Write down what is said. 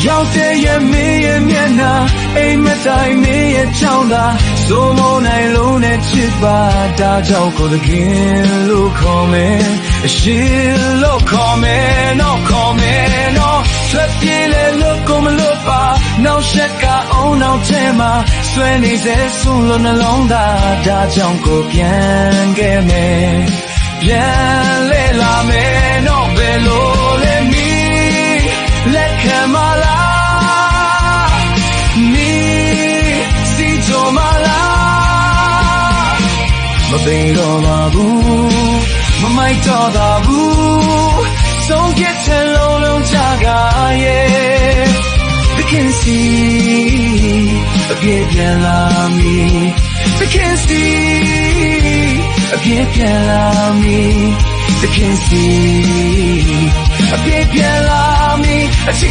ရောက်တဲ့ရဲ့မင်းရဲ့မျက်နှာအိမ်မတိုင်းမင်းရဲ့ချောင်းသာစိုးမနိုင်လုံးနဲ့ချစ်ပါဒါကြောင့်ကိုယ်တခင်လို့ခေါ်မယ်အရှိလို့ခေါ်မယ်တော့ခေါ်မယ်တော့ထွက်ပြေးလေလို့ကိုမလို့ပါနောက်ရှက်ကအောင်နောက်ထဲမှာဆွဲနေစေဆုံးလို့နှလုံးသားဒါကြောင့်ကိုပြန်ခဲ့မယ်ပြန်လေလာမယ်တော့ဘယ်လိုလဲမီလက်ခံမလားမီစီချိုမလားမသိတော့ပါဘူးမမိုက်တော့ပါဘူးဆုံးဖြတ်ချက်လုံးလုံးချကားရဲ့ I can see အပြည့်ပြန်လာမည် I can see အပြည့်ပြန်လာမည် I can see အပြည့်ပြန်လာမည်အချ